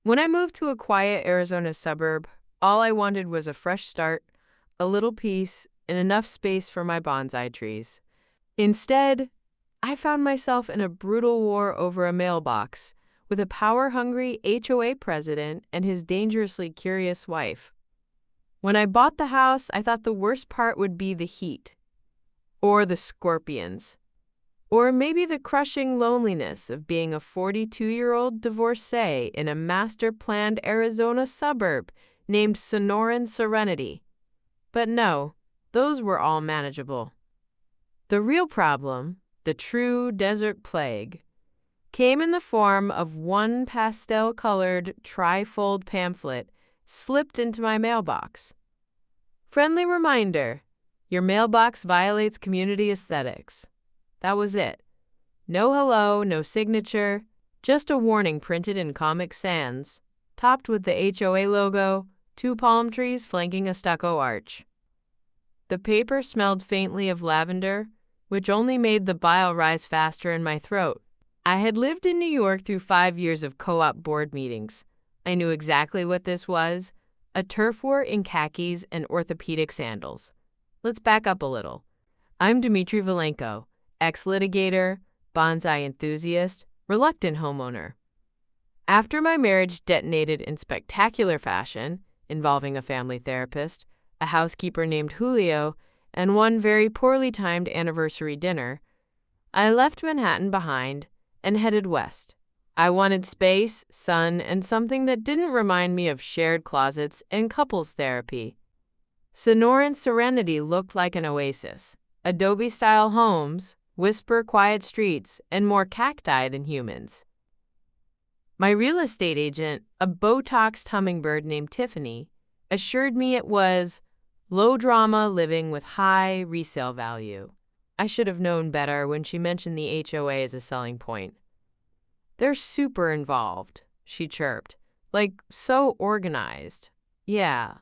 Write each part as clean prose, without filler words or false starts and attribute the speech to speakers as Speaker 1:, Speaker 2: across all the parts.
Speaker 1: When I moved to a quiet Arizona suburb, all I wanted was a fresh start, a little peace, and enough space for my bonsai trees. Instead, I found myself in a brutal war over a mailbox with a power-hungry HOA president and his dangerously curious wife. When I bought the house, I thought the worst part would be the heat, or the scorpions, or maybe the crushing loneliness of being a 42-year-old divorcé in a master-planned Arizona suburb named Sonoran Serenity. But no, those were all manageable. The real problem, the true desert plague, came in the form of one pastel-colored tri-fold pamphlet slipped into my mailbox. Friendly reminder, your mailbox violates community aesthetics. That was it. No hello, no signature, just a warning printed in Comic Sans, topped with the HOA logo, 2 palm trees flanking a stucco arch. The paper smelled faintly of lavender, which only made the bile rise faster in my throat. I had lived in New York through 5 years of co-op board meetings. I knew exactly what this was, a turf war in khakis and orthopedic sandals. Let's back up a little. I'm Dmitry Valenko, ex-litigator, bonsai enthusiast, reluctant homeowner. After my marriage detonated in spectacular fashion, involving a family therapist, a housekeeper named Julio, and one very poorly timed anniversary dinner, I left Manhattan behind and headed west. I wanted space, sun, and something that didn't remind me of shared closets and couples therapy. Sonoran Serenity looked like an oasis. Adobe-style homes, whisper-quiet streets, and more cacti than humans. My real estate agent, a Botoxed hummingbird named Tiffany, assured me it was low-drama living with high resale value. I should have known better when she mentioned the HOA as a selling point. They're super involved, she chirped. Like, so organized. Yeah,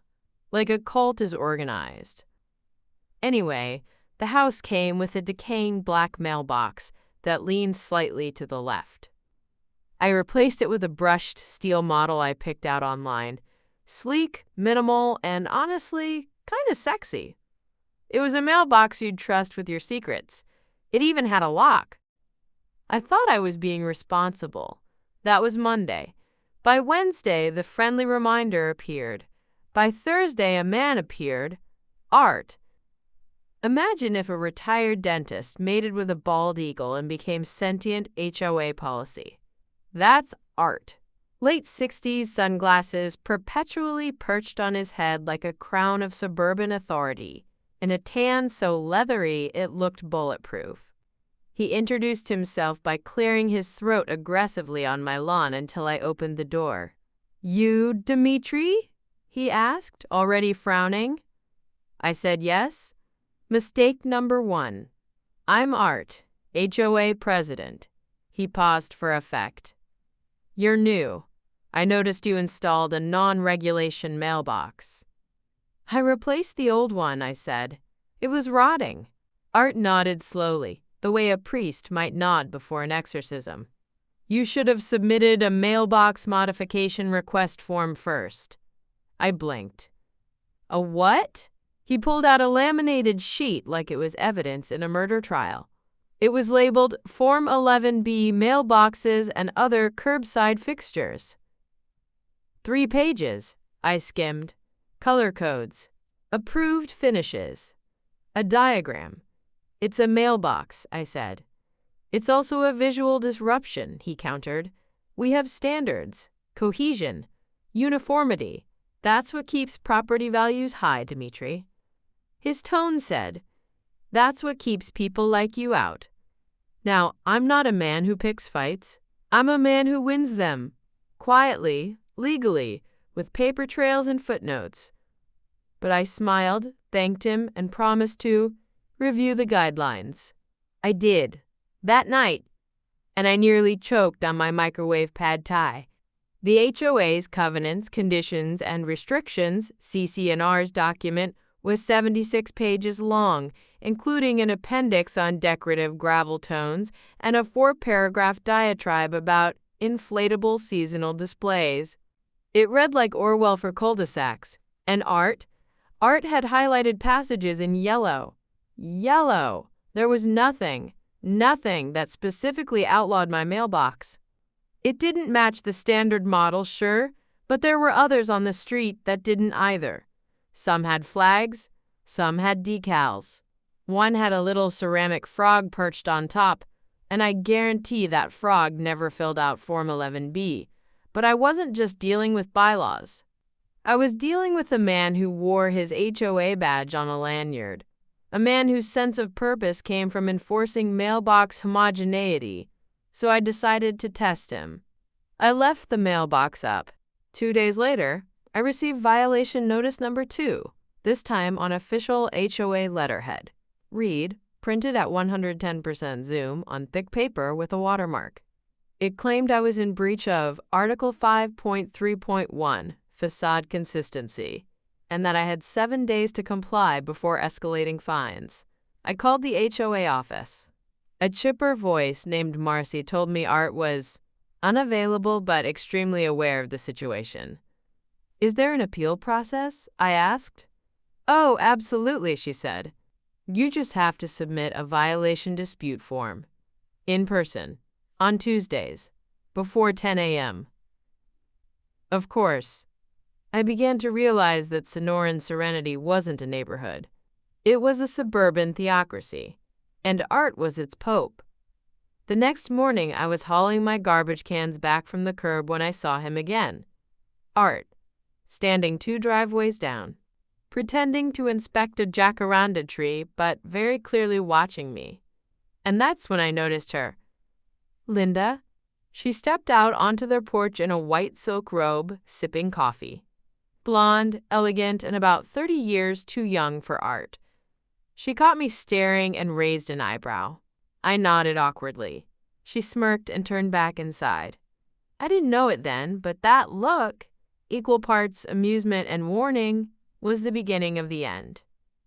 Speaker 1: like a cult is organized. Anyway, the house came with a decaying black mailbox that leaned slightly to the left. I replaced it with a brushed steel model I picked out online. Sleek, minimal, and honestly, kind of sexy. It was a mailbox you'd trust with your secrets. It even had a lock. I thought I was being responsible. That was Monday. By Wednesday, the friendly reminder appeared. By Thursday, a man appeared. Art. Imagine if a retired dentist mated with a bald eagle and became sentient HOA policy. That's art. Late 60s sunglasses perpetually perched on his head like a crown of suburban authority, and a tan so leathery it looked bulletproof. He introduced himself by clearing his throat aggressively on my lawn until I opened the door. "You, Dmitry?" he asked, already frowning. I said yes. Mistake number 1. I'm Art, HOA president. He paused for effect. You're new. I noticed you installed a non-regulation mailbox. I replaced the old one, I said. It was rotting. Art nodded slowly, the way a priest might nod before an exorcism. You should have submitted a mailbox modification request form first. I blinked. A what? He pulled out a laminated sheet like it was evidence in a murder trial. It was labeled Form 11B Mailboxes and Other Curbside Fixtures. 3 pages, I skimmed. Color codes. Approved finishes. A diagram. It's a mailbox, I said. It's also a visual disruption, he countered. We have standards, cohesion, uniformity. That's what keeps property values high, Dmitry. His tone said, that's what keeps people like you out. Now, I'm not a man who picks fights. I'm a man who wins them. Quietly, legally, with paper trails and footnotes. But I smiled, thanked him, and promised to review the guidelines. I did. That night. And I nearly choked on my microwave pad thai. The HOA's covenants, conditions, and restrictions, CC&R's document, was 76 pages long, including an appendix on decorative gravel tones and a 4-paragraph diatribe about inflatable seasonal displays. It read like Orwell for cul-de-sacs. And Art had highlighted passages in yellow. Yellow! There was nothing that specifically outlawed my mailbox. It didn't match the standard model, sure, but there were others on the street that didn't either. Some had flags, some had decals. One had a little ceramic frog perched on top, and I guarantee that frog never filled out Form 11B. But I wasn't just dealing with bylaws. I was dealing with a man who wore his HOA badge on a lanyard, a man whose sense of purpose came from enforcing mailbox homogeneity, so I decided to test him. I left the mailbox up. 2 days later, I received violation notice number 2, this time on official HOA letterhead. Read, printed at 110% zoom on thick paper with a watermark. It claimed I was in breach of Article 5.3.1, facade consistency, and that I had 7 days to comply before escalating fines. I called the HOA office. A chipper voice named Marcy told me Art was unavailable but extremely aware of the situation. "Is there an appeal process?" I asked. "Oh, absolutely," she said. "You just have to submit a violation dispute form. In person. On Tuesdays. Before 10 a.m. Of course, I began to realize that Sonoran Serenity wasn't a neighborhood. It was a suburban theocracy, and Art was its pope. The next morning, I was hauling my garbage cans back from the curb when I saw him again. Art, standing 2 driveways down, pretending to inspect a jacaranda tree, but very clearly watching me. And that's when I noticed her. Linda. She stepped out onto their porch in a white silk robe, sipping coffee. Blonde, elegant, and about 30 years too young for Art. She caught me staring and raised an eyebrow. I nodded awkwardly. She smirked and turned back inside. I didn't know it then, but that look, equal parts amusement and warning, was the beginning of the end.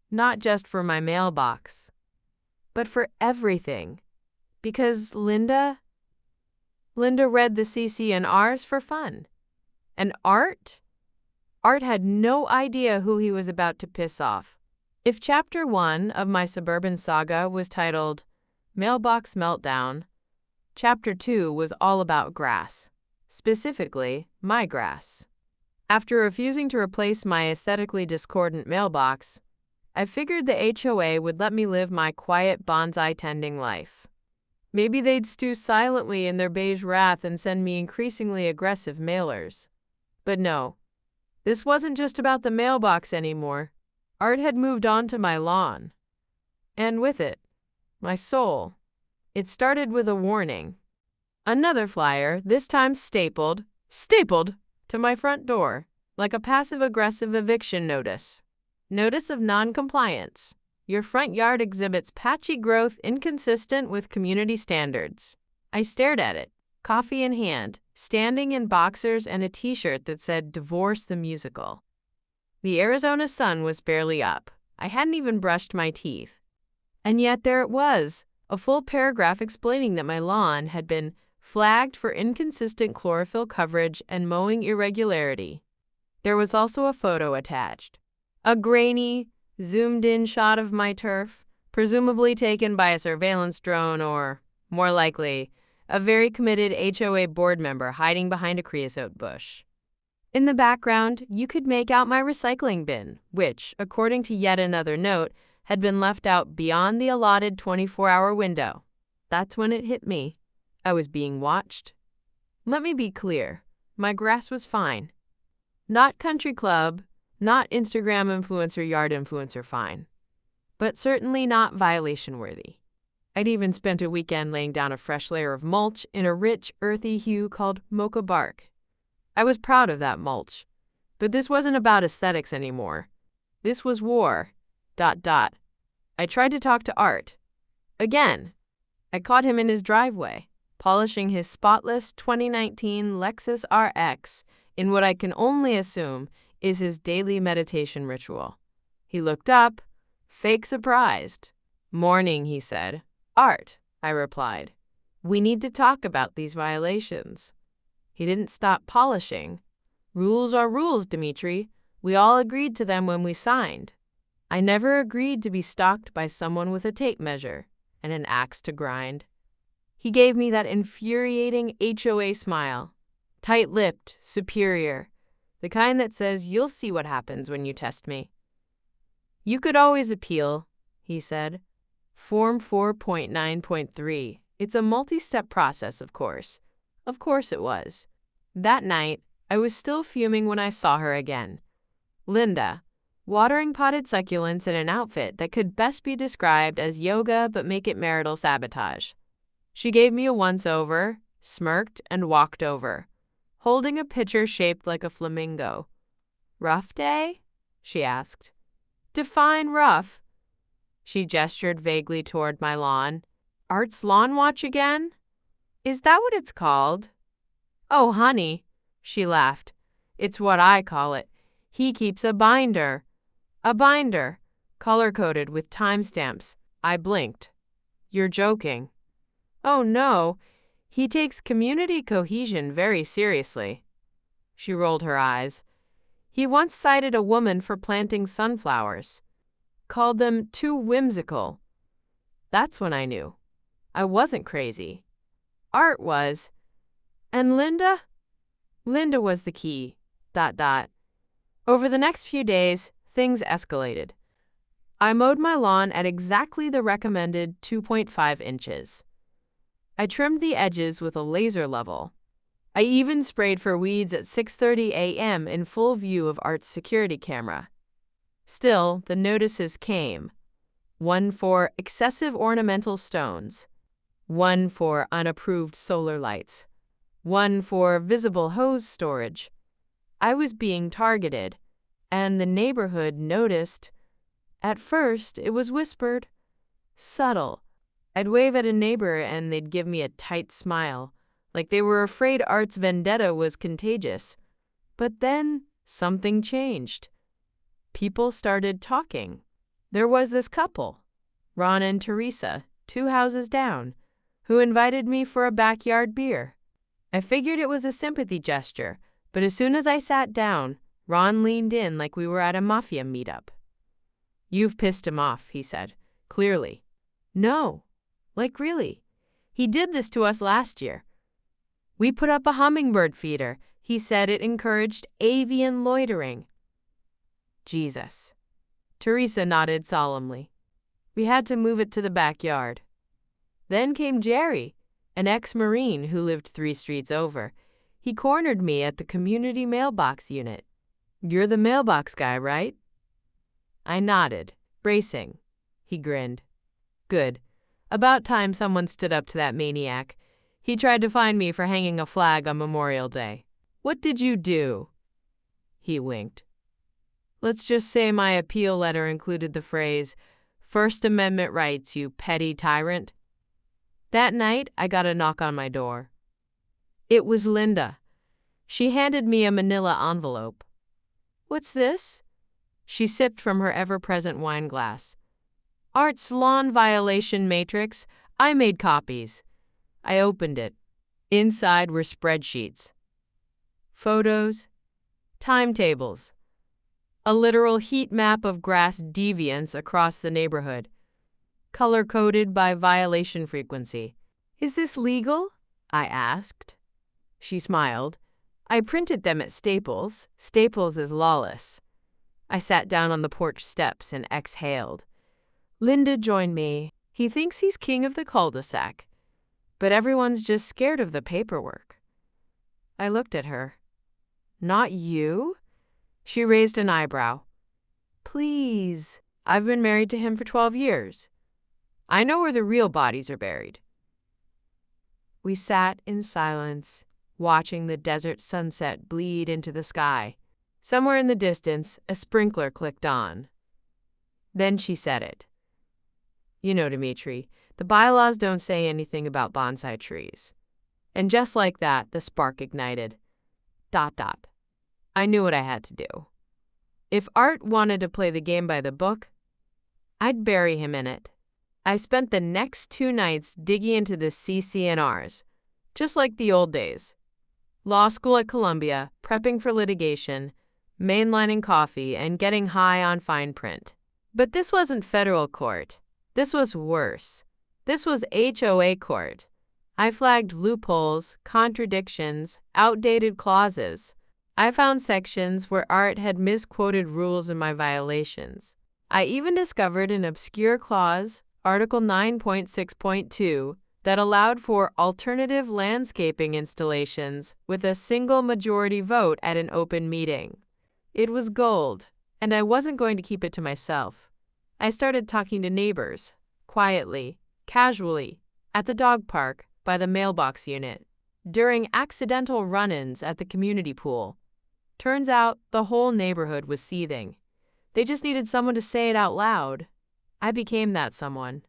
Speaker 1: Not just for my mailbox, but for everything. Because Linda read the CC and Rs for fun. And Art had no idea who he was about to piss off. If Chapter 1 of my suburban saga was titled Mailbox Meltdown, Chapter 2 was all about grass. Specifically, my grass. After refusing to replace my aesthetically discordant mailbox, I figured the HOA would let me live my quiet bonsai tending life. Maybe they'd stew silently in their beige wrath and send me increasingly aggressive mailers. But no, this wasn't just about the mailbox anymore. Art had moved on to my lawn. And with it, my soul. It started with a warning. Another flyer, this time stapled to my front door, like a passive-aggressive eviction notice. Notice of non-compliance. Your front yard exhibits patchy growth inconsistent with community standards. I stared at it, coffee in hand, standing in boxers and a t-shirt that said Divorce the Musical. The Arizona sun was barely up. I hadn't even brushed my teeth. And yet there it was, a full paragraph explaining that my lawn had been flagged for inconsistent chlorophyll coverage and mowing irregularity. There was also a photo attached. A grainy, zoomed-in shot of my turf, presumably taken by a surveillance drone or, more likely, a very committed HOA board member hiding behind a creosote bush. In the background, you could make out my recycling bin, which, according to yet another note, had been left out beyond the allotted 24-hour window. That's when it hit me. I was being watched. Let me be clear. My grass was fine. Not country club, not Instagram influencer yard influencer fine. But certainly not violation-worthy. I'd even spent a weekend laying down a fresh layer of mulch in a rich, earthy hue called mocha bark. I was proud of that mulch. But this wasn't about aesthetics anymore. This was war. ... I tried to talk to Art. Again. I caught him in his driveway, polishing his spotless 2019 Lexus RX in what I can only assume is his daily meditation ritual. He looked up, fake surprised. "Morning," he said. "Art," I replied. "We need to talk about these violations." He didn't stop polishing. Rules are rules, Dimitri. We all agreed to them when we signed. I never agreed to be stalked by someone with a tape measure and an axe to grind. He gave me that infuriating HOA smile. Tight-lipped, superior. The kind that says, you'll see what happens when you test me. You could always appeal, he said. Form 4.9.3. It's a multi-step process, of course. Of course it was. That night, I was still fuming when I saw her again. Linda, watering potted succulents in an outfit that could best be described as yoga but make it marital sabotage. She gave me a once-over, smirked, and walked over, holding a pitcher shaped like a flamingo. Rough day? She asked. Define rough. She gestured vaguely toward my lawn. Art's lawn watch again? Is that what it's called? Oh, honey, she laughed. It's what I call it. He keeps a binder. A binder, color-coded with timestamps. I blinked. You're joking. Oh, no. He takes community cohesion very seriously. She rolled her eyes. He once cited a woman for planting sunflowers. Called them too whimsical. That's when I knew. I wasn't crazy. Art was. And Linda? Linda was the key. ... Over the next few days, things escalated. I mowed my lawn at exactly the recommended 2.5 inches. I trimmed the edges with a laser level. I even sprayed for weeds at 6:30 a.m. in full view of Art's security camera. Still, the notices came. One for excessive ornamental stones. One for unapproved solar lights. One for visible hose storage. I was being targeted, and the neighborhood noticed. At first, it was whispered. Subtle. I'd wave at a neighbor and they'd give me a tight smile, like they were afraid Art's vendetta was contagious. But then something changed. People started talking. There was this couple, Ron and Teresa, 2 houses down, who invited me for a backyard beer. I figured it was a sympathy gesture, but as soon as I sat down, Ron leaned in like we were at a mafia meetup. You've pissed him off, he said, clearly. No, like really. He did this to us last year. We put up a hummingbird feeder. He said it encouraged avian loitering. Jesus. Teresa nodded solemnly. We had to move it to the backyard. Then came Jerry, an ex-Marine who lived 3 streets over. He cornered me at the community mailbox unit. You're the mailbox guy, right? I nodded, bracing. He grinned. Good. About time someone stood up to that maniac. He tried to find me for hanging a flag on Memorial Day. What did you do? He winked. Let's just say my appeal letter included the phrase, First Amendment rights, you petty tyrant. That night, I got a knock on my door. It was Linda. She handed me a manila envelope. What's this? She sipped from her ever-present wine glass. Art's lawn violation matrix. I made copies. I opened it. Inside were spreadsheets. Photos. Timetables. A literal heat map of grass deviance across the neighborhood. Color-coded by violation frequency. Is this legal? I asked. She smiled. I printed them at Staples. Staples is lawless. I sat down on the porch steps and exhaled. Linda joined me. He thinks he's king of the cul-de-sac, but everyone's just scared of the paperwork. I looked at her. Not you? She raised an eyebrow. Please. I've been married to him for 12 years. I know where the real bodies are buried. We sat in silence, watching the desert sunset bleed into the sky. Somewhere in the distance, a sprinkler clicked on. Then she said it. You know, Dimitri, the bylaws don't say anything about bonsai trees. And just like that, the spark ignited. ... I knew what I had to do. If Art wanted to play the game by the book, I'd bury him in it. I spent the next 2 nights digging into the CC&Rs, just like the old days. Law school at Columbia, prepping for litigation, mainlining coffee, and getting high on fine print. But this wasn't federal court. This was worse. This was HOA court. I flagged loopholes, contradictions, outdated clauses. I found sections where Art had misquoted rules in my violations. I even discovered an obscure clause, Article 9.6.2, that allowed for alternative landscaping installations with a single majority vote at an open meeting. It was gold, and I wasn't going to keep it to myself. I started talking to neighbors, quietly, casually, at the dog park, by the mailbox unit, during accidental run-ins at the community pool. Turns out the whole neighborhood was seething. They just needed someone to say it out loud. I became that someone.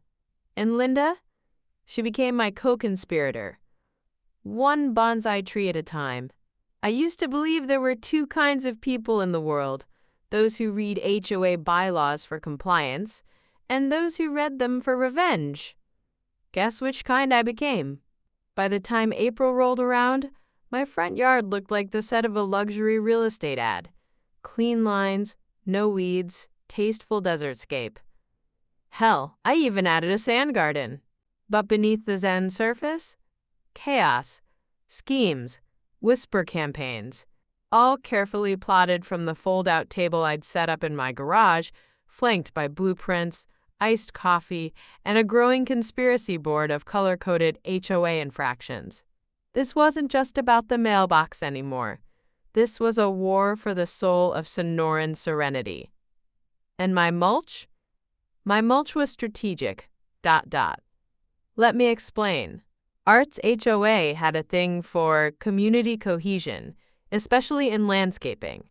Speaker 1: And Linda? She became my co-conspirator. One bonsai tree at a time. I used to believe there were two kinds of people in the world, those who read HOA bylaws for compliance, and those who read them for revenge. Guess which kind I became? By the time April rolled around, my front yard looked like the set of a luxury real estate ad. Clean lines, no weeds, tasteful desertscape. Hell, I even added a sand garden. But beneath the zen surface, chaos, schemes, whisper campaigns, all carefully plotted from the fold-out table I'd set up in my garage, flanked by blueprints, iced coffee, and a growing conspiracy board of color-coded HOA infractions. This wasn't just about the mailbox anymore. This was a war for the soul of Sonoran Serenity. And my mulch? My mulch was strategic. ... Let me explain. Art's HOA had a thing for community cohesion, especially in landscaping.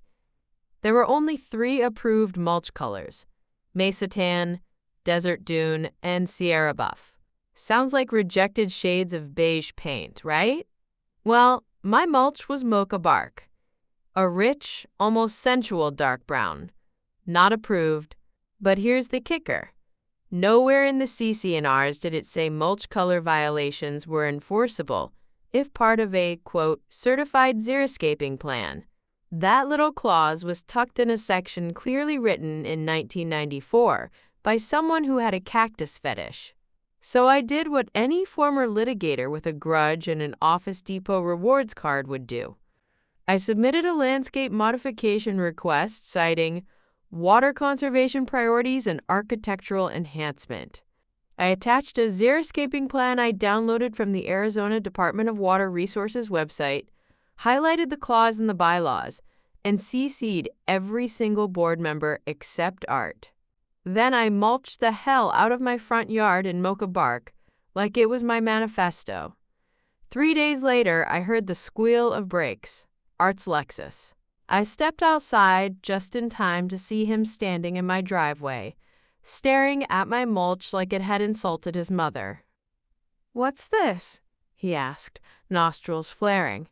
Speaker 1: There were only 3 approved mulch colors: Mesa Tan, Desert Dune, and Sierra Buff. Sounds like rejected shades of beige paint, right? Well, my mulch was mocha bark. A rich, almost sensual dark brown. Not approved. But here's the kicker. Nowhere in the CC&Rs did it say mulch color violations were enforceable if part of a, quote, certified xeriscaping plan. That little clause was tucked in a section clearly written in 1994 by someone who had a cactus fetish. So I did what any former litigator with a grudge and an Office Depot rewards card would do. I submitted a landscape modification request citing water conservation priorities and architectural enhancement. I attached a xeriscaping plan I downloaded from the Arizona Department of Water Resources website, highlighted the clause in the bylaws, and CC'd every single board member except Art. Then I mulched the hell out of my front yard in mocha bark like it was my manifesto. 3 days later, I heard the squeal of brakes. Art's Lexus. I stepped outside just in time to see him standing in my driveway, staring at my mulch like it had insulted his mother. "What's this?" he asked, nostrils flaring.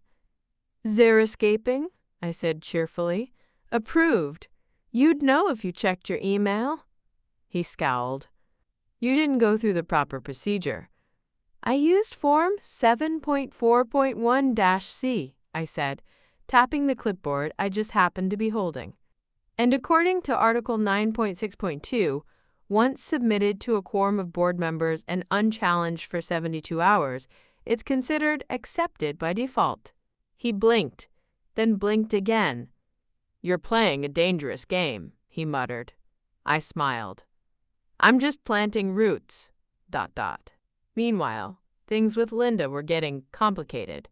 Speaker 1: "Xeriscaping," I said cheerfully. "Approved. You'd know if you checked your email." He scowled. "You didn't go through the proper procedure." "I used Form 7.4.1-C, I said, tapping the clipboard I just happened to be holding. "And according to Article 9.6.2, once submitted to a quorum of board members and unchallenged for 72 hours, it's considered accepted by default." He blinked, then blinked again. "You're playing a dangerous game," he muttered. I smiled. "I'm just planting roots. ... Meanwhile, things with Linda were getting complicated.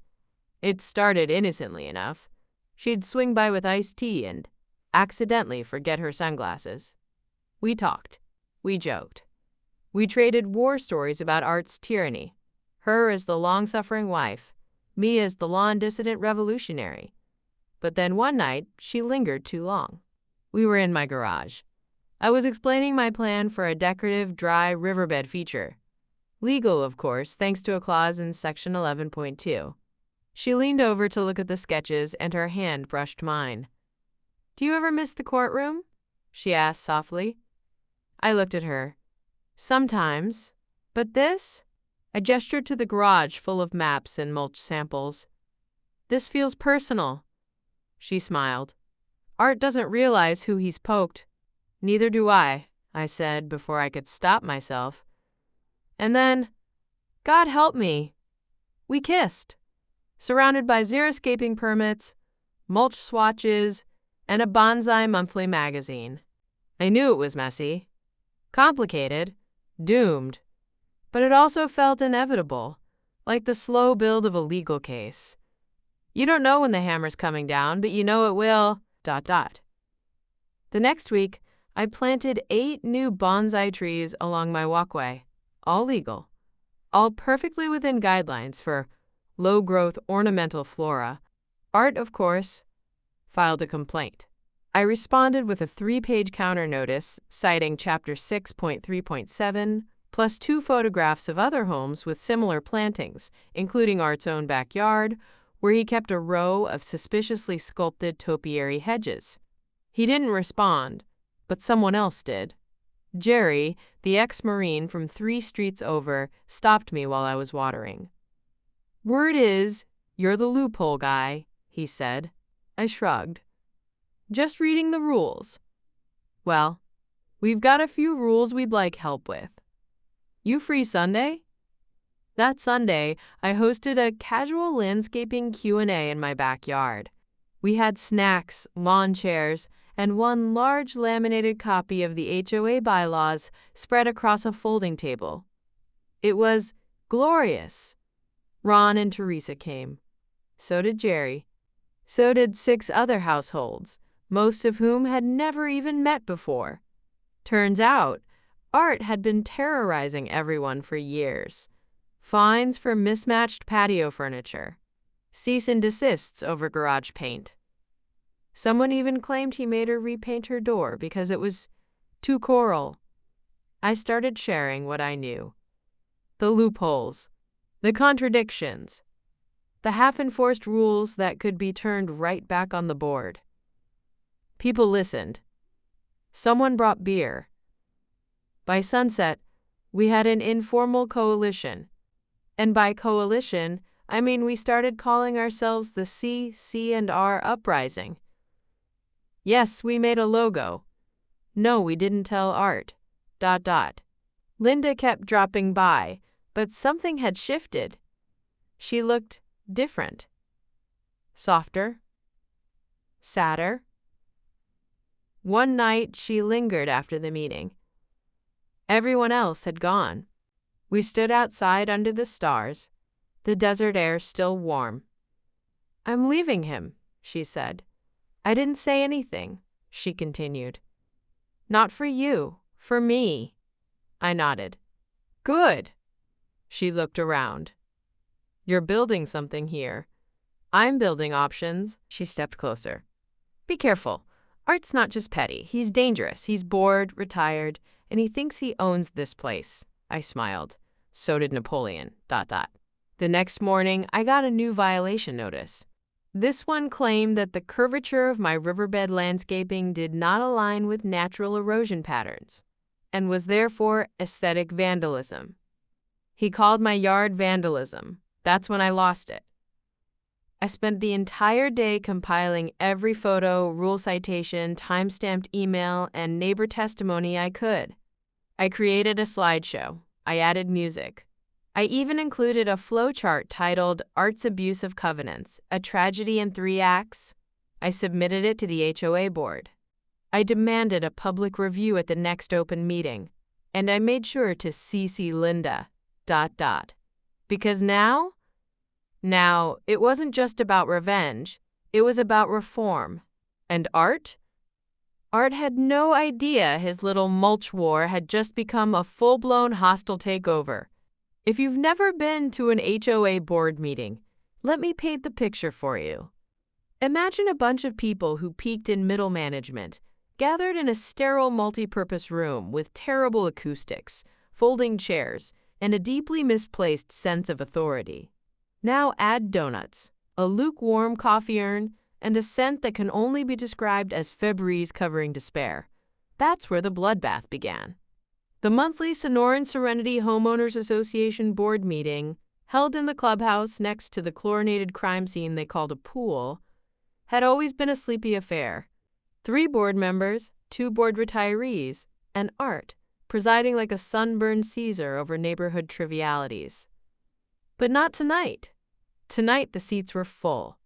Speaker 1: It started innocently enough. She'd swing by with iced tea and accidentally forget her sunglasses. We talked. We joked. We traded war stories about Art's tyranny. Her as the long-suffering wife, me as the lawn-dissident revolutionary. But then one night, she lingered too long. We were in my garage. I was explaining my plan for a decorative, dry riverbed feature. Legal, of course, thanks to a clause in Section 11.2. She leaned over to look at the sketches, and her hand brushed mine. "Do you ever miss the courtroom?" she asked softly. I looked at her. "Sometimes. But this?" I gestured to the garage full of maps and mulch samples. This feels personal. She smiled. Art doesn't realize who he's poked. Neither do I said before I could stop myself. And then, God help me, we kissed, surrounded by xeriscaping permits, mulch swatches, and a bonsai monthly magazine. I knew it was messy, complicated, doomed, but it also felt inevitable, like the slow build of a legal case. You don't know when the hammer's coming down, but you know it will, ... The next week, I planted 8 new bonsai trees along my walkway, all legal, all perfectly within guidelines for low-growth ornamental flora. Art, of course, filed a complaint. I responded with a 3-page counter notice citing Chapter 6.3.7, plus 2 photographs of other homes with similar plantings, including Art's own backyard, where he kept a row of suspiciously sculpted topiary hedges. He didn't respond, but someone else did. Jerry, the ex-Marine from 3 streets over, stopped me while I was watering. Word is, you're the loophole guy, he said. I shrugged. Just reading the rules. Well, we've got a few rules we'd like help with. You free Sunday? That Sunday, I hosted a casual landscaping Q&A in my backyard. We had snacks, lawn chairs, and one large laminated copy of the HOA bylaws spread across a folding table. It was glorious. Ron and Teresa came. So did Jerry. So did 6 other households, most of whom had never even met before. Turns out, Art had been terrorizing everyone for years. Fines for mismatched patio furniture. Cease and desists over garage paint. Someone even claimed he made her repaint her door because it was too coral. I started sharing what I knew. The loopholes, the contradictions, the half-enforced rules that could be turned right back on the board. People listened. Someone brought beer. By sunset, we had an informal coalition. And by coalition, I mean we started calling ourselves the C&R Uprising. Yes, we made a logo. No, we didn't tell Art. ... Linda kept dropping by, but something had shifted. She looked different. Softer. Sadder. One night, she lingered after the meeting. Everyone else had gone. We stood outside under the stars, the desert air still warm. I'm leaving him, she said. I didn't say anything, she continued. Not for you, for me. I nodded. Good. She looked around. You're building something here. I'm building options. She stepped closer. Be careful. Art's not just petty. He's dangerous. He's bored, retired, and he thinks he owns this place. I smiled. So did Napoleon. ... The next morning, I got a new violation notice. This one claimed that the curvature of my riverbed landscaping did not align with natural erosion patterns and was therefore aesthetic vandalism. He called my yard vandalism. That's when I lost it. I spent the entire day compiling every photo, rule citation, time-stamped email, and neighbor testimony I could. I created a slideshow. I added music. I even included a flowchart titled Art's Abuse of Covenants, a Tragedy in 3 Acts. I submitted it to the HOA board. I demanded a public review at the next open meeting, and I made sure to CC Linda. ... Because now, it wasn't just about revenge, it was about reform. And Art? Art had no idea his little mulch war had just become a full-blown hostile takeover. If you've never been to an HOA board meeting, let me paint the picture for you. Imagine a bunch of people who peaked in middle management, gathered in a sterile multi-purpose room with terrible acoustics, folding chairs, and a deeply misplaced sense of authority. Now add donuts, a lukewarm coffee urn, and a scent that can only be described as Febreze covering despair. That's where the bloodbath began. The monthly Sonoran Serenity Homeowners Association board meeting held in the clubhouse next to the chlorinated crime scene they called a pool, had always been a sleepy affair. 3 board members, 2 board retirees, and Art, presiding like a sunburned Caesar over neighborhood trivialities. But not tonight. Tonight the seats were full,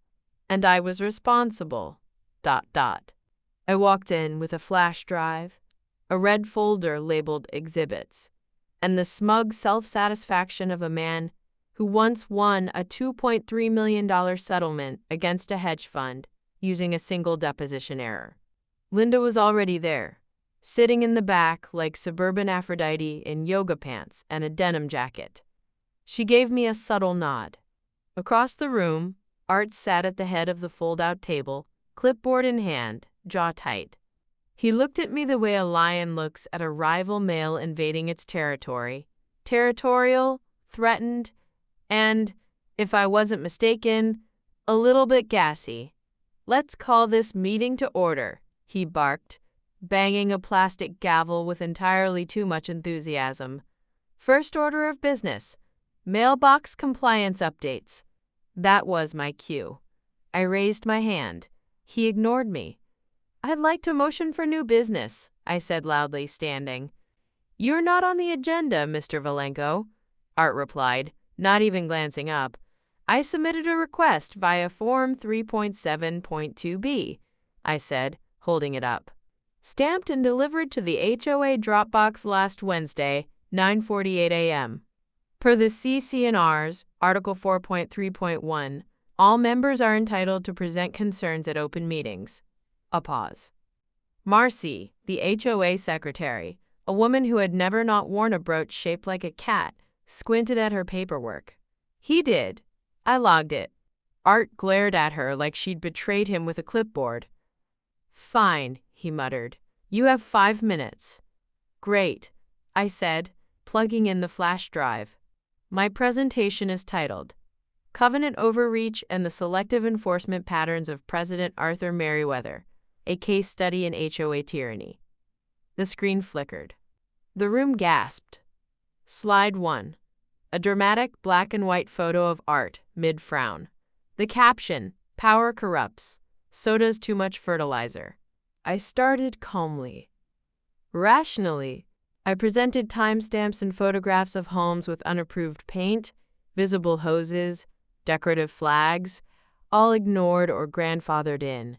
Speaker 1: and I was responsible. ... I walked in with a flash drive, a red folder labeled Exhibits, and the smug self-satisfaction of a man who once won a $2.3 million settlement against a hedge fund using a single deposition error. Linda was already there, sitting in the back like suburban Aphrodite in yoga pants and a denim jacket. She gave me a subtle nod. Across the room, Art sat at the head of the fold-out table, clipboard in hand, jaw tight. He looked at me the way a lion looks at a rival male invading its territory, territorial, threatened, and, if I wasn't mistaken, a little bit gassy. "Let's call this meeting to order," he barked, banging a plastic gavel with entirely too much enthusiasm. "First order of business, mailbox compliance updates." That was my cue. I raised my hand. He ignored me. "I'd like to motion for new business," I said loudly, standing. "You're not on the agenda, Mr. Valenko," Art replied, not even glancing up. "I submitted a request via Form 3.7.2b, I said, holding it up. "Stamped and delivered to the HOA Dropbox last Wednesday, 9:48 a.m. Per the CC&Rs, Article 4.3.1, all members are entitled to present concerns at open meetings." A pause. Marcy, the HOA secretary, a woman who had never not worn a brooch shaped like a cat, squinted at her paperwork. "He did. I logged it." Art glared at her like she'd betrayed him with a clipboard. "Fine," he muttered. "You have 5 minutes." "Great," I said, plugging in the flash drive. My presentation is titled, "Covenant Overreach and the Selective Enforcement Patterns of President Arthur Merriweather, a Case Study in HOA Tyranny." The screen flickered. The room gasped. Slide 1. A dramatic black and white photo of Art, mid-frown. The caption, "Power corrupts. So does too much fertilizer." I started calmly. Rationally, I presented timestamps and photographs of homes with unapproved paint, visible hoses, decorative flags, all ignored or grandfathered in,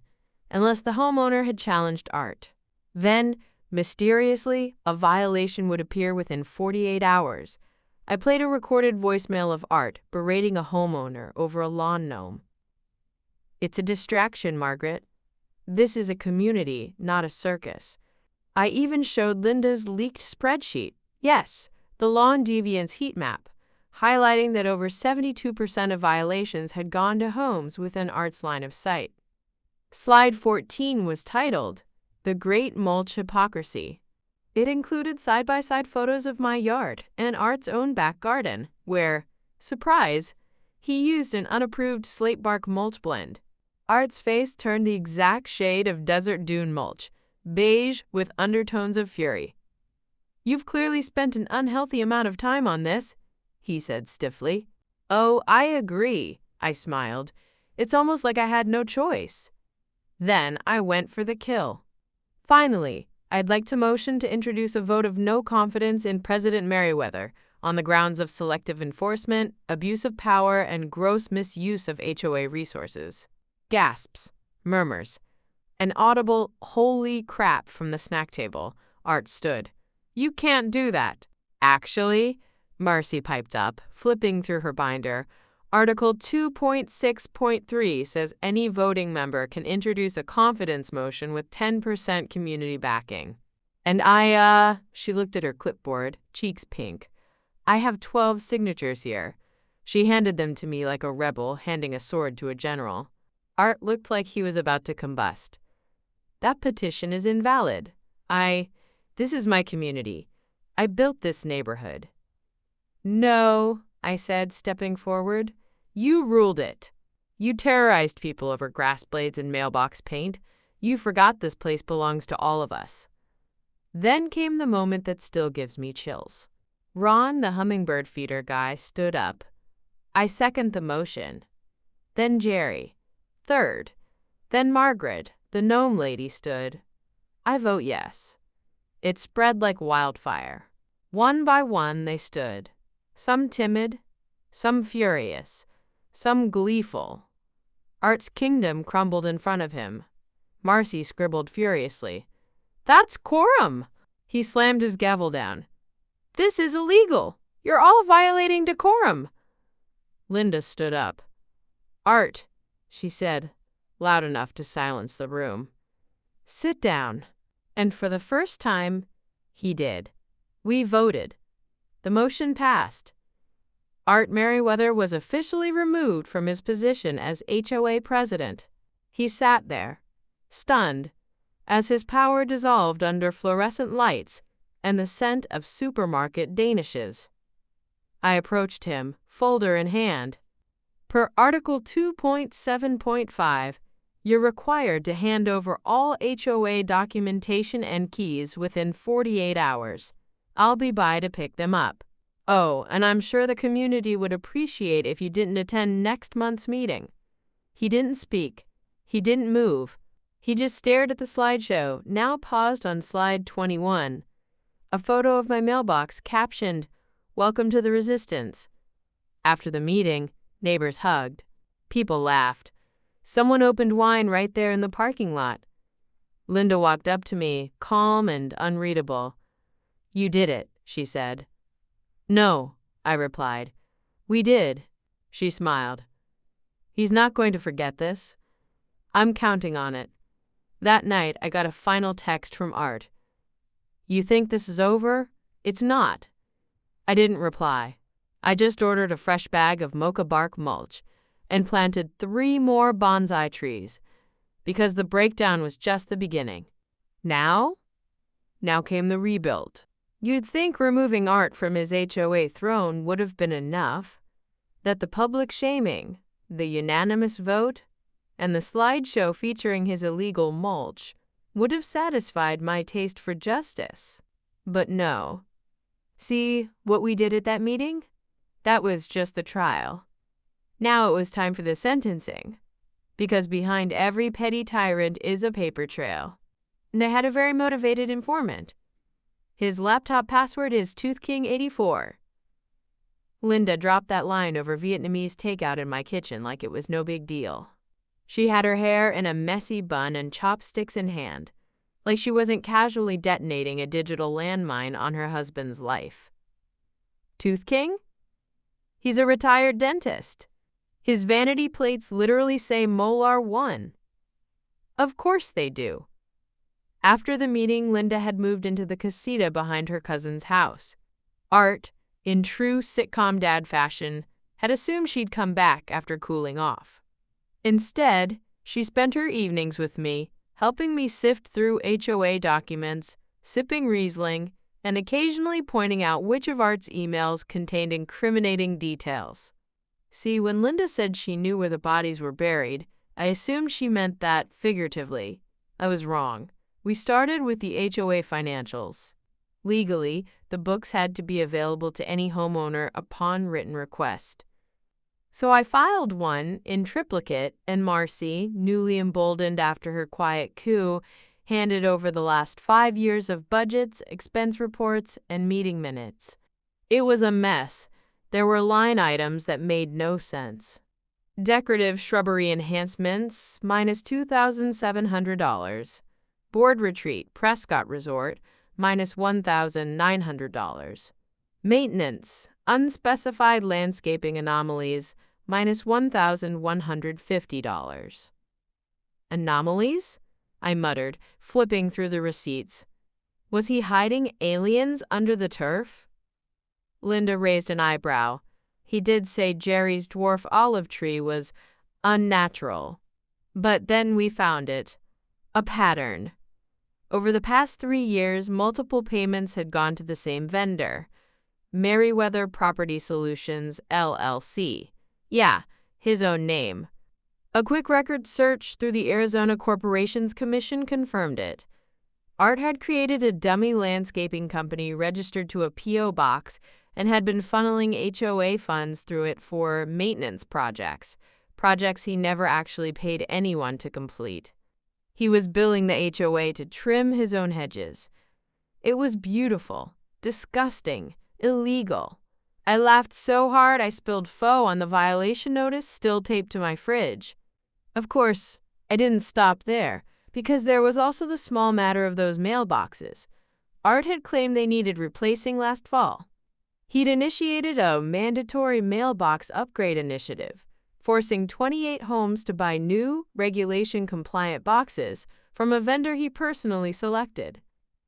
Speaker 1: unless the homeowner had challenged Art. Then, mysteriously, a violation would appear within 48 hours. I played a recorded voicemail of Art berating a homeowner over a lawn gnome. "It's a distraction, Margaret. This is a community, not a circus." I even showed Linda's leaked spreadsheet. Yes, the lawn deviance heat map, highlighting that over 72% of violations had gone to homes within Art's line of sight. Slide 14 was titled, "The Great Mulch Hypocrisy." It included side-by-side photos of my yard and Art's own back garden, where, surprise, he used an unapproved slate bark mulch blend. Art's face turned the exact shade of desert dune mulch, beige with undertones of fury. "You've clearly spent an unhealthy amount of time on this," he said stiffly. "Oh, I agree," I smiled. "It's almost like I had no choice." Then I went for the kill. "Finally, I'd like to motion to introduce a vote of no confidence in President Merriweather on the grounds of selective enforcement, abuse of power, and gross misuse of HOA resources." Gasps, murmurs, an audible "holy crap" from the snack table. Art stood. "You can't do that." "Actually," Marcy piped up, flipping through her binder, "Article 2.6.3 says any voting member can introduce a confidence motion with 10% community backing. And she looked at her clipboard, cheeks pink. "I have 12 signatures here." She handed them to me like a rebel handing a sword to a general. Art looked like he was about to combust. "That petition is invalid. This is my community. I built this neighborhood." "No," I said, stepping forward. "You ruled it. You terrorized people over grass blades and mailbox paint. You forgot this place belongs to all of us." Then came the moment that still gives me chills. Ron, the hummingbird feeder guy, stood up. I second the motion. Then Jerry. Third. Then Margaret, the gnome lady, stood. I vote yes. It spread like wildfire. One by one they stood, some timid, some furious, some gleeful. Art's kingdom crumbled in front of him. Marcy scribbled furiously. That's quorum! He slammed his gavel down. This is illegal! You're all violating decorum! Linda stood up. Art, she said, loud enough to silence the room. Sit down. And for the first time, he did. We voted. The motion passed. Art Merriweather was officially removed from his position as HOA president. He sat there, stunned, as his power dissolved under fluorescent lights and the scent of supermarket danishes. I approached him, folder in hand. Per Article 2.7.5, you're required to hand over all HOA documentation and keys within 48 hours. I'll be by to pick them up. Oh, and I'm sure the community would appreciate if you didn't attend next month's meeting. He didn't speak. He didn't move. He just stared at the slideshow, now paused on slide 21. A photo of my mailbox captioned, Welcome to the Resistance. After the meeting, neighbors hugged. People laughed. Someone opened wine right there in the parking lot. Linda walked up to me, calm and unreadable. You did it, she said. No, I replied. We did, she smiled. He's not going to forget this. I'm counting on it. That night, I got a final text from Art. You think this is over? It's not. I didn't reply. I just ordered a fresh bag of mocha bark mulch and planted 3 more bonsai trees because the breakdown was just the beginning. Now came the rebuild. You'd think removing Art from his HOA throne would have been enough, that the public shaming, the unanimous vote, and the slideshow featuring his illegal mulch would have satisfied my taste for justice. But no. See what we did at that meeting? That was just the trial. Now it was time for the sentencing, because behind every petty tyrant is a paper trail. And I had a very motivated informant. His laptop password is ToothKing84. Linda dropped that line over Vietnamese takeout in my kitchen like it was no big deal. She had her hair in a messy bun and chopsticks in hand, like she wasn't casually detonating a digital landmine on her husband's life. Tooth King? He's a retired dentist. His vanity plates literally say Molar 1. Of course they do. After the meeting, Linda had moved into the casita behind her cousin's house. Art, in true sitcom dad fashion, had assumed she'd come back after cooling off. Instead, she spent her evenings with me, helping me sift through HOA documents, sipping Riesling, and occasionally pointing out which of Art's emails contained incriminating details. See, when Linda said she knew where the bodies were buried, I assumed she meant that figuratively. I was wrong. We started with the HOA financials. Legally, the books had to be available to any homeowner upon written request. So I filed one in triplicate, and Marcy, newly emboldened after her quiet coup, handed over the last 5 years of budgets, expense reports, and meeting minutes. It was a mess. There were line items that made no sense. Decorative shrubbery enhancements, minus $2,700. Board retreat, Prescott Resort, minus $1,900. Maintenance, unspecified landscaping anomalies, minus $1,150. Anomalies? I muttered, flipping through the receipts. Was he hiding aliens under the turf? Linda raised an eyebrow. He did say Jerry's dwarf olive tree was unnatural. But then we found it. A pattern. Over the past 3 years, multiple payments had gone to the same vendor, Merriweather Property Solutions, LLC. Yeah, his own name. A quick record search through the Arizona Corporations Commission confirmed it. Art had created a dummy landscaping company registered to a P.O. box and had been funneling HOA funds through it for maintenance projects he never actually paid anyone to complete. He was billing the HOA to trim his own hedges. It was beautiful, disgusting, illegal. I laughed so hard I spilled pho on the violation notice still taped to my fridge. Of course, I didn't stop there, because there was also the small matter of those mailboxes. Art had claimed they needed replacing last fall. He'd initiated a mandatory mailbox upgrade initiative, forcing 28 homes to buy new, regulation-compliant boxes from a vendor he personally selected.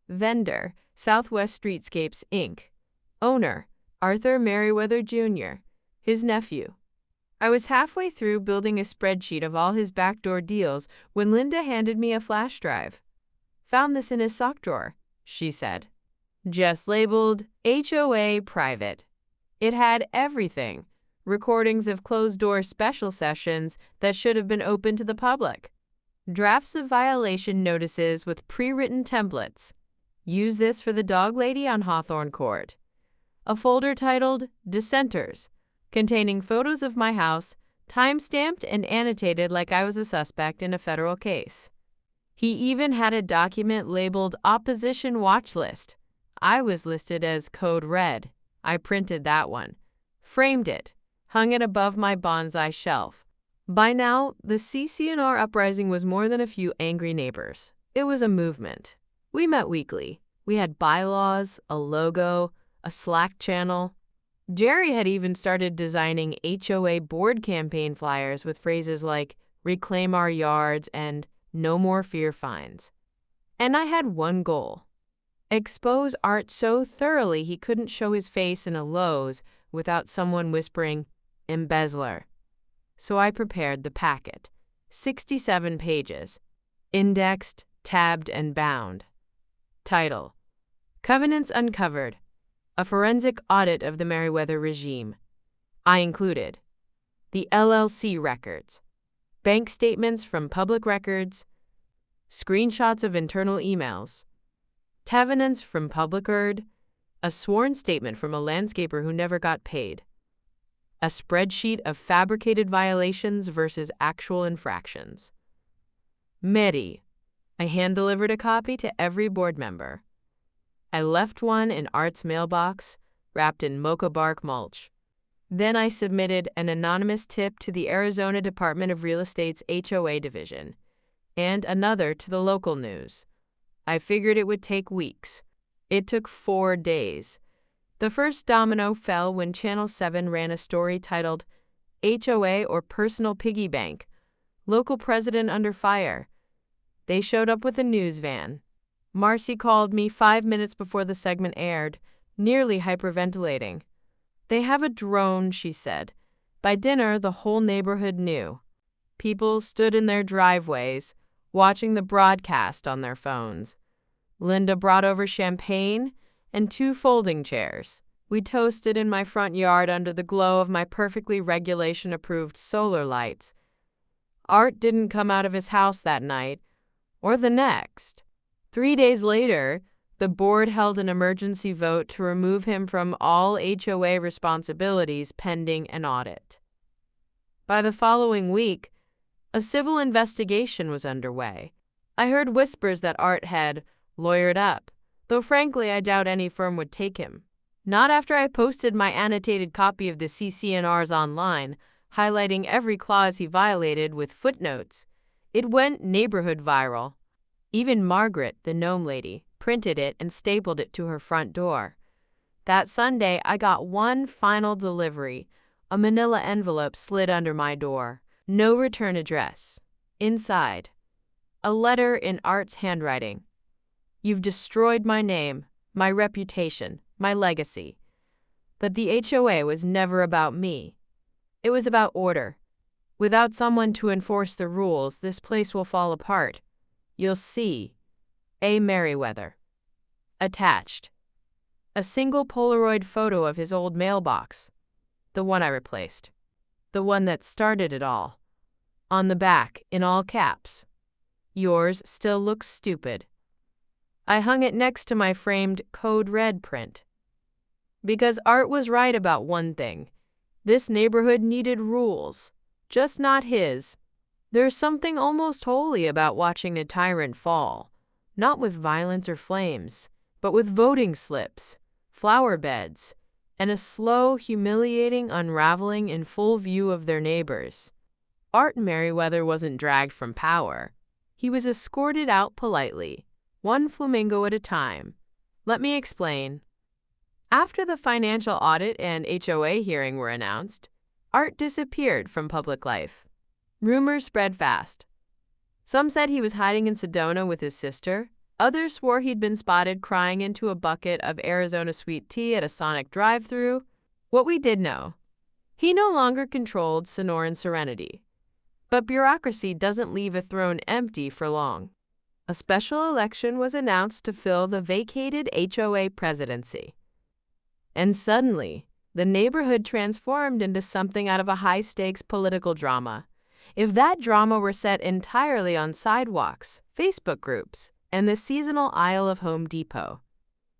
Speaker 1: Vendor, Southwest Streetscapes, Inc. Owner, Arthur Merriweather, Jr., his nephew. I was halfway through building a spreadsheet of all his backdoor deals when Linda handed me a flash drive. "Found this in his sock drawer," she said. Just labeled HOA Private. It had everything. Recordings of closed-door special sessions that should have been open to the public. Drafts of violation notices with pre-written templates. Use this for the dog lady on Hawthorne Court. A folder titled Dissenters, containing photos of my house, time-stamped and annotated like I was a suspect in a federal case. He even had a document labeled Opposition Watch List. I was listed as Code Red. I printed that one, framed it, hung it above my bonsai shelf. By now, the CC&R uprising was more than a few angry neighbors. It was a movement. We met weekly. We had bylaws, a logo, a Slack channel. Jerry had even started designing HOA board campaign flyers with phrases like "Reclaim our yards" and "No more fear fines." And I had one goal: expose Art so thoroughly he couldn't show his face in a Lowe's without someone whispering, "Embezzler." So I prepared the packet, 67 pages, indexed, tabbed, and bound. Title: Covenants Uncovered, a forensic audit of the Merriweather regime. I included the LLC records, bank statements from public records, screenshots of internal emails, tavenants from public record, a sworn statement from a landscaper who never got paid, a spreadsheet of fabricated violations versus actual infractions. Medi. I hand-delivered a copy to every board member. I left one in Art's mailbox, wrapped in mocha bark mulch. Then I submitted an anonymous tip to the Arizona Department of Real Estate's HOA division, and another to the local news. I figured it would take weeks. It took 4 days. The first domino fell when Channel 7 ran a story titled HOA or Personal Piggy Bank, Local President Under Fire. They showed up with a news van. Marcy called me 5 minutes before the segment aired, nearly hyperventilating. "They have a drone," she said. By dinner, the whole neighborhood knew. People stood in their driveways, watching the broadcast on their phones. Linda brought over champagne and 2 folding chairs. We toasted in my front yard under the glow of my perfectly regulation-approved solar lights. Art didn't come out of his house that night, or the next. 3 days later, the board held an emergency vote to remove him from all HOA responsibilities pending an audit. By the following week, a civil investigation was underway. I heard whispers that Art had lawyered up, though frankly I doubt any firm would take him. Not after I posted my annotated copy of the CC&Rs online, highlighting every clause he violated with footnotes. It went neighborhood viral. Even Margaret, the gnome lady, printed it and stapled it to her front door. That Sunday, I got one final delivery, a manila envelope slid under my door. No return address. Inside, a letter in Art's handwriting. "You've destroyed my name, my reputation, my legacy. But the HOA was never about me. It was about order. Without someone to enforce the rules, this place will fall apart. You'll see. A. Merriweather." Attached, a single Polaroid photo of his old mailbox, the one I replaced, the one that started it all. On the back, in all caps, "Yours still looks stupid." I hung it next to my framed Code Red print. Because Art was right about one thing. This neighborhood needed rules, just not his. There's something almost holy about watching a tyrant fall, not with violence or flames, but with voting slips, flower beds, and a slow, humiliating unraveling in full view of their neighbors. Art Merriweather wasn't dragged from power. He was escorted out politely, one flamingo at a time. Let me explain. After the financial audit and HOA hearing were announced, Art disappeared from public life. Rumors spread fast. Some said he was hiding in Sedona with his sister. Others swore he'd been spotted crying into a bucket of Arizona sweet tea at a Sonic drive-thru. What we did know, he no longer controlled Sonoran Serenity. But bureaucracy doesn't leave a throne empty for long. A special election was announced to fill the vacated HOA presidency. And suddenly, the neighborhood transformed into something out of a high-stakes political drama. If that drama were set entirely on sidewalks, Facebook groups, and the seasonal aisle of Home Depot.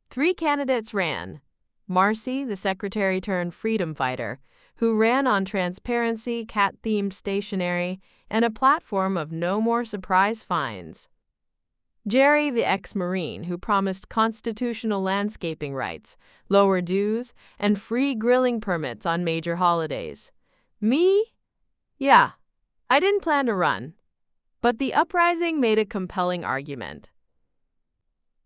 Speaker 1: 3 candidates ran. Marcy, the secretary-turned-freedom fighter, who ran on transparency, cat-themed stationery, and a platform of no more surprise finds. Jerry, the ex-Marine, who promised constitutional landscaping rights, lower dues, and free grilling permits on major holidays. Me? Yeah, I didn't plan to run. But the uprising made a compelling argument.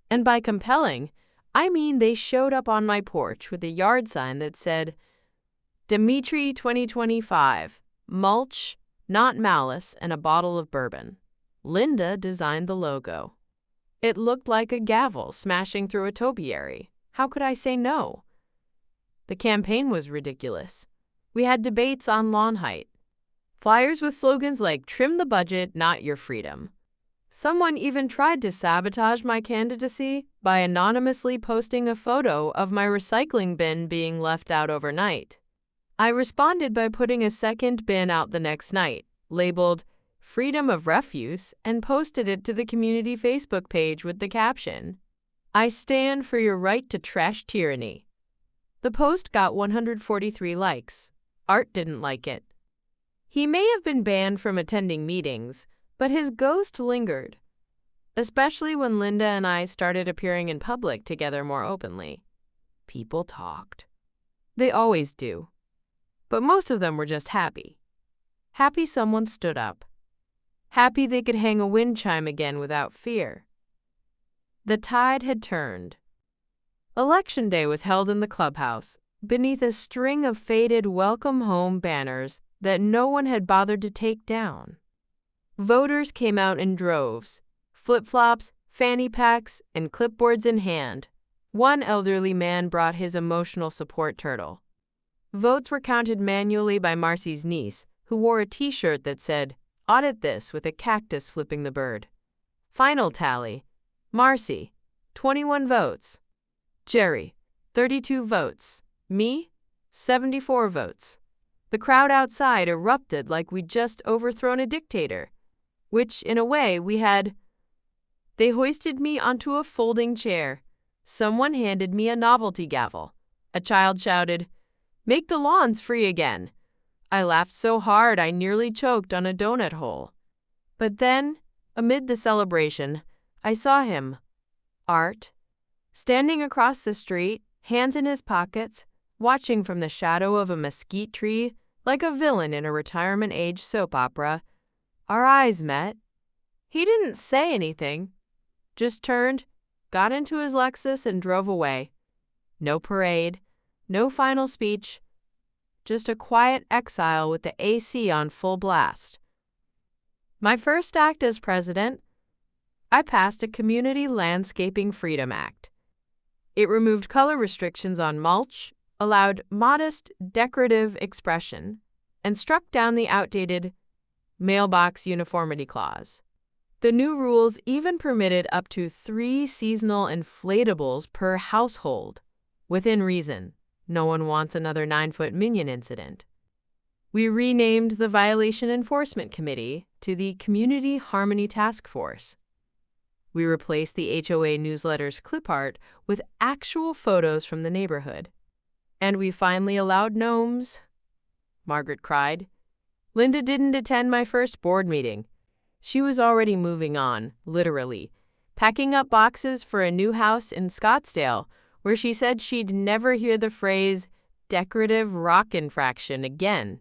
Speaker 1: And by compelling, I mean they showed up on my porch with a yard sign that said, Dimitri 2025, mulch, not malice, and a bottle of bourbon. Linda designed the logo. It looked like a gavel smashing through a topiary. How could I say no? The campaign was ridiculous. We had debates on lawn height. Flyers with slogans like, trim the budget, not your freedom. Someone even tried to sabotage my candidacy by anonymously posting a photo of my recycling bin being left out overnight. I responded by putting a second bin out the next night, labeled Freedom of Refuse, and posted it to the community Facebook page with the caption, I stand for your right to trash tyranny. The post got 143 likes. Art didn't like it. He may have been banned from attending meetings, but his ghost lingered, especially when Linda and I started appearing in public together more openly. People talked. They always do. But most of them were just happy. Happy someone stood up. Happy they could hang a wind chime again without fear. The tide had turned. Election Day was held in the clubhouse, beneath a string of faded welcome home banners that no one had bothered to take down. Voters came out in droves, flip-flops, fanny packs, and clipboards in hand. One elderly man brought his emotional support turtle. Votes were counted manually by Marcy's niece, who wore a t-shirt that said, Audit this, with a cactus flipping the bird. Final tally. Marcy, 21 votes. Jerry, 32 votes. Me, 74 votes. The crowd outside erupted like we'd just overthrown a dictator, which, in a way, we had. They hoisted me onto a folding chair. Someone handed me a novelty gavel. A child shouted, Make the lawns free again. I laughed so hard I nearly choked on a donut hole. But then, amid the celebration, I saw him, Art, standing across the street, hands in his pockets, watching from the shadow of a mesquite tree like a villain in a retirement-age soap opera. Our eyes met. He didn't say anything, just turned, got into his Lexus, and drove away. No parade, no final speech, just a quiet exile with the AC on full blast. My first act as president, I passed a Community Landscaping Freedom Act. It removed color restrictions on mulch, allowed modest, decorative expression, and struck down the outdated mailbox uniformity clause. The new rules even permitted up to 3 seasonal inflatables per household, within reason. No one wants another 9-foot minion incident. We renamed the Violation Enforcement Committee to the Community Harmony Task Force. We replaced the HOA newsletter's clip art with actual photos from the neighborhood. And we finally allowed gnomes, Margaret cried. Linda didn't attend my first board meeting. She was already moving on, literally, packing up boxes for a new house in Scottsdale, where she said she'd never hear the phrase decorative rock infraction again.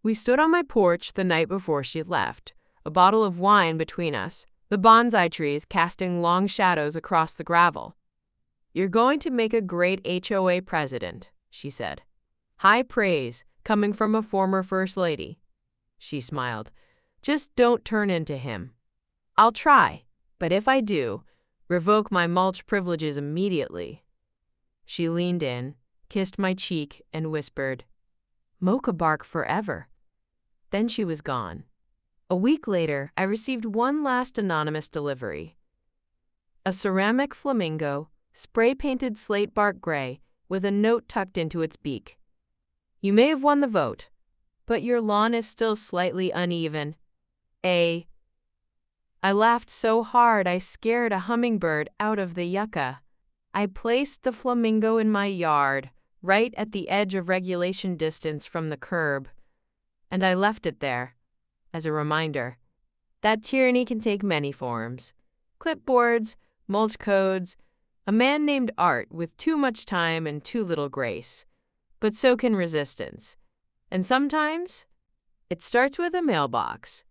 Speaker 1: We stood on my porch the night before she left, a bottle of wine between us, the bonsai trees casting long shadows across the gravel. You're going to make a great HOA president, she said. High praise coming from a former first lady. She smiled. Just don't turn into him. I'll try, but if I do, revoke my mulch privileges immediately. She leaned in, kissed my cheek, and whispered, Mocha bark forever. Then she was gone. A week later, I received one last anonymous delivery. A ceramic flamingo, spray-painted slate bark gray, with a note tucked into its beak. You may have won the vote, but your lawn is still slightly uneven. I laughed so hard I scared a hummingbird out of the yucca. I placed the flamingo in my yard, right at the edge of regulation distance from the curb, and I left it there, as a reminder. That tyranny can take many forms. Clipboards, mulch codes, a man named Art with too much time and too little grace. But so can resistance. And sometimes, it starts with a mailbox.